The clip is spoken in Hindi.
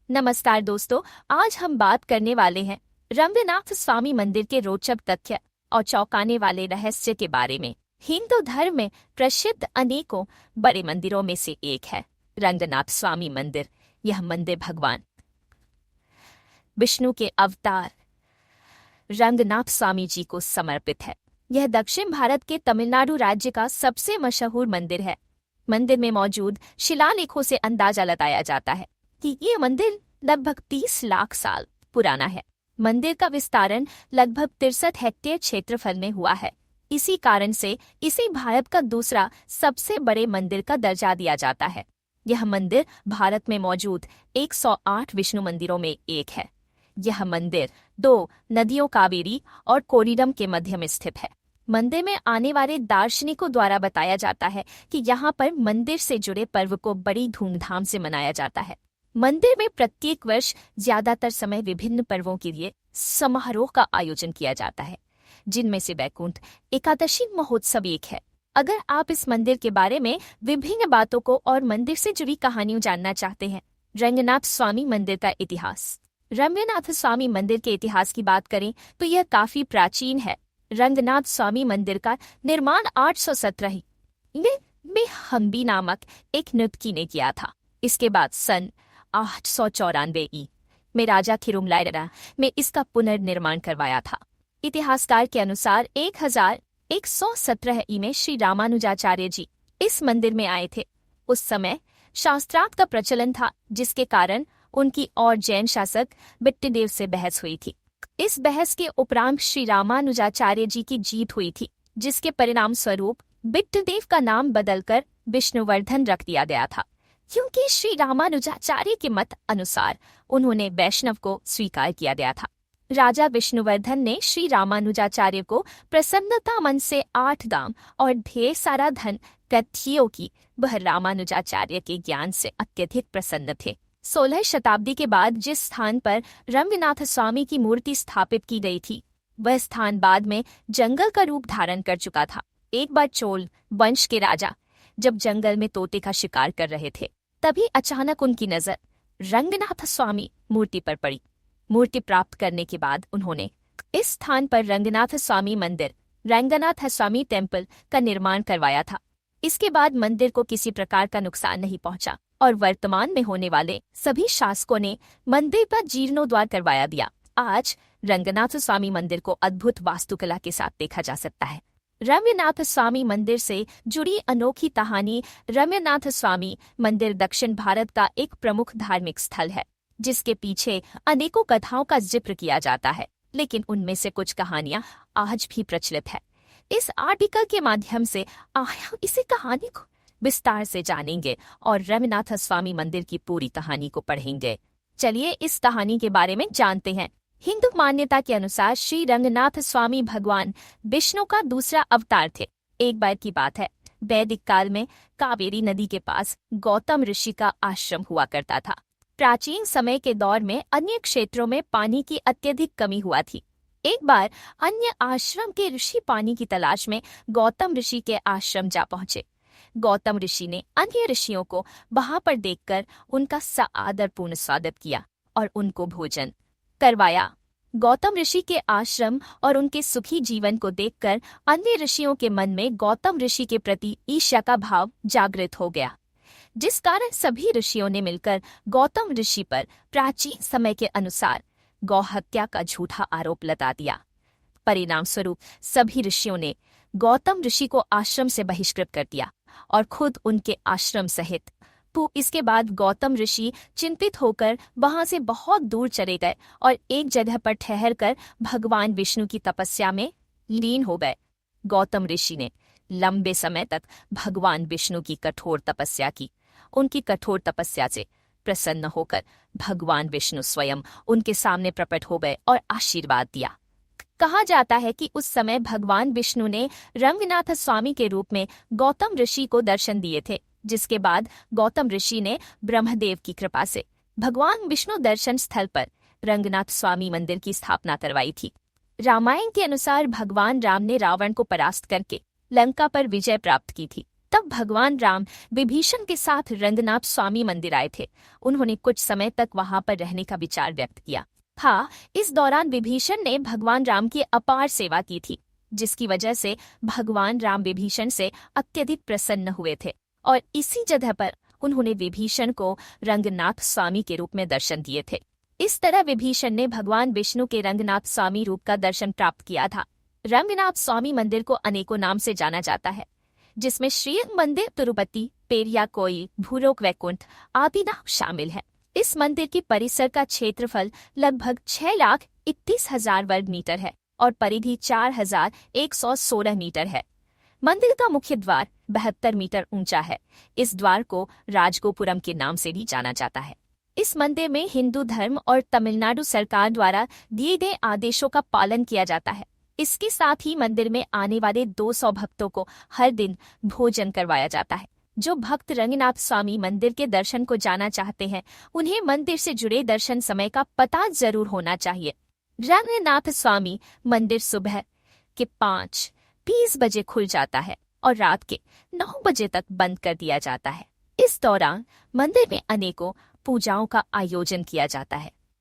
नमस्कार दोस्तों, आज हम बात करने वाले हैं रंगनाथ स्वामी मंदिर के रोचक तथ्य और चौंकाने वाले रहस्य के बारे में। हिंदू धर्म में प्रसिद्ध अनेकों बड़े मंदिरों में से एक है रंगनाथ स्वामी मंदिर। यह मंदिर भगवान विष्णु के अवतार रंगनाथ स्वामी जी को समर्पित है। यह दक्षिण भारत के तमिलनाडु राज्य का सबसे मशहूर मंदिर है। मंदिर में मौजूद शिलालेखों से अंदाजा लगाया जाता है कि ये मंदिर लगभग 30 लाख साल पुराना है। मंदिर का विस्तारण लगभग 63 हेक्टेयर क्षेत्रफल में हुआ है। इसी कारण से इसे भारत का दूसरा सबसे बड़े मंदिर का दर्जा दिया जाता है। यह मंदिर भारत में मौजूद 108 विष्णु मंदिरों में एक है। यह मंदिर दो नदियों कावेरी और कोलिडम के मध्य में स्थित है। मंदिर में आने वाले दार्शनिकों द्वारा बताया जाता है कि यहाँ पर मंदिर से जुड़े पर्व को बड़ी धूमधाम से मनाया जाता है। मंदिर में प्रत्येक वर्ष ज्यादातर समय विभिन्न पर्वों के लिए समारोह का आयोजन किया जाता है, जिनमें से वैकुंठ एकादशी महोत्सव एक है। अगर आप इस मंदिर के बारे में विभिन्न बातों को और मंदिर से जुड़ी कहानियां जानना चाहते हैं, रंगनाथ स्वामी मंदिर का इतिहास। रंगनाथ स्वामी मंदिर के इतिहास की बात करें तो यह काफी प्राचीन है। रंगनाथ स्वामी मंदिर का निर्माण 817 में हम्बी नामक एक नृतकी ने किया था। इसके बाद सन 894 में राजा थिरुमलाइरा में इसका पुनर्निर्माण करवाया था। इतिहासकार के अनुसार 1117 में श्री रामानुजाचार्य जी इस मंदिर में आए थे। उस समय शास्त्रार्थ का प्रचलन था, जिसके कारण उनकी और जैन शासक बिट्टदेव से बहस हुई थी। इस बहस के उपरांत श्री रामानुजाचार्य जी की जीत हुई थी, जिसके परिणाम स्वरूप बिट्टदेव का नाम बदलकर विष्णुवर्धन रख दिया गया था, क्योंकि श्री रामानुजाचार्य के मत अनुसार उन्होंने वैष्णव को स्वीकार किया गया था। राजा विष्णुवर्धन ने श्री रामानुजाचार्य को प्रसन्नता मन से 8 दाम और ढेर सारा धन कथियों की वह रामानुजाचार्य के ज्ञान से अत्यधिक प्रसन्न थे। 16 शताब्दी के बाद जिस स्थान पर रंगनाथ स्वामी की मूर्ति स्थापित की गई थी, वह स्थान बाद में जंगल का रूप धारण कर चुका था। एक बार चोल वंश के राजा जब जंगल में तोते का शिकार कर रहे थे, तभी अचानक उनकी नजर रंगनाथ स्वामी मूर्ति पर पड़ी। मूर्ति प्राप्त करने के बाद उन्होंने इस स्थान पर रंगनाथ स्वामी मंदिर, रंगनाथ स्वामी टेम्पल का निर्माण करवाया था। इसके बाद मंदिर को किसी प्रकार का नुकसान नहीं पहुंचा और वर्तमान में होने वाले सभी शासकों ने मंदिर पर जीर्णोद्धार करवाया दिया। आज रंगनाथ स्वामी मंदिर को अद्भुत वास्तुकला के साथ देखा जा सकता है। रंगनाथ स्वामी मंदिर से जुड़ी अनोखी कहानी। रंगनाथ स्वामी मंदिर दक्षिण भारत का एक प्रमुख धार्मिक स्थल है, जिसके पीछे अनेकों कथाओं का जिक्र किया जाता है, लेकिन उनमें से कुछ कहानियां आज भी प्रचलित है। इस आर्टिकल के माध्यम से हम इसी कहानी को विस्तार से जानेंगे और रंगनाथ स्वामी मंदिर की पूरी कहानी को पढ़ेंगे। चलिए इस कहानी के बारे में जानते हैं। हिंदू मान्यता के अनुसार श्री रंगनाथ स्वामी भगवान विष्णु का दूसरा अवतार थे। एक बार की बात है, वैदिक काल में कावेरी नदी के पास गौतम ऋषि का आश्रम हुआ करता था। प्राचीन समय के दौर में अन्य क्षेत्रों में पानी की अत्यधिक कमी हुआ थी। एक बार अन्य आश्रम के ऋषि पानी की तलाश में गौतम ऋषि के आश्रम जा पहुंचे। गौतम ऋषि ने अन्य ऋषियों को वहां पर देखकर उनका सादरपूर्ण स्वागत किया और उनको भोजन करवाया। गौतम ऋषि के आश्रम और उनके सुखी जीवन को देखकर अन्य ऋषियों के मन में गौतम ऋषि के प्रति ईर्ष्या का भाव जागृत हो गया, जिस कारण सभी ऋषियों ने मिलकर गौतम ऋषि पर प्राचीन समय के अनुसार गौ हत्या का झूठा आरोप लगा दिया। परिणाम स्वरूप सभी ऋषियों ने गौतम ऋषि को आश्रम से बहिष्कृत कर दिया और खुद उनके आश्रम सहित इसके बाद गौतम ऋषि चिंतित होकर वहां से बहुत दूर चले गए और एक जगह पर ठहरकर भगवान विष्णु की तपस्या में लीन हो गए। गौतम ऋषि ने लंबे समय तक भगवान विष्णु की कठोर तपस्या की। उनकी कठोर तपस्या से प्रसन्न होकर भगवान विष्णु स्वयं उनके सामने प्रकट हो गए और आशीर्वाद दिया। कहा जाता है कि उस समय भगवान विष्णु ने रंगनाथ स्वामी के रूप में गौतम ऋषि को दर्शन दिए थे, जिसके बाद गौतम ऋषि ने ब्रह्मदेव की कृपा से भगवान विष्णु दर्शन स्थल पर रंगनाथ स्वामी मंदिर की स्थापना करवाई थी। रामायण के अनुसार भगवान राम ने रावण को परास्त करके लंका पर विजय प्राप्त की थी। तब भगवान राम विभीषण के साथ रंगनाथ स्वामी मंदिर आए थे। उन्होंने कुछ समय तक वहां पर रहने का विचार व्यक्त किया था। इस दौरान विभीषण ने भगवान राम की अपार सेवा की थी, जिसकी वजह से भगवान राम विभीषण से अत्यधिक प्रसन्न हुए थे और इसी जगह पर उन्होंने विभीषण को रंगनाथ स्वामी के रूप में दर्शन दिए थे। इस तरह विभीषण ने भगवान विष्णु के रंगनाथ स्वामी रूप का दर्शन प्राप्त किया था। रंगनाथ स्वामी मंदिर को अनेकों नाम से जाना जाता है, जिसमें श्री मंदिर, तिरुपति, पेरिया कोई, भूलोक वैकुंठ आदि नाम शामिल है। इस मंदिर की परिसर का क्षेत्रफल लगभग 6,31,000 वर्ग मीटर है और परिधि 4,116 मीटर है। मंदिर का मुख्य द्वार 72 मीटर ऊंचा है। इस द्वार को राजगोपुरम के नाम से भी जाना जाता है। इस मंदिर में हिंदू धर्म और तमिलनाडु सरकार द्वारा दिए गए आदेशों का पालन किया जाता है। इसके साथ ही मंदिर में आने वाले 200 भक्तों को हर दिन भोजन करवाया जाता है। जो भक्त रंगनाथ स्वामी मंदिर के दर्शन को जाना चाहते हैं, उन्हें मंदिर से जुड़े दर्शन समय का पता जरूर होना चाहिए। रंगनाथ स्वामी मंदिर सुबह के 5:20 बजे खुल जाता है और रात के 9 बजे तक बंद कर दिया जाता है। इस दौरान मंदिर में अनेकों पूजाओं का आयोजन किया जाता है।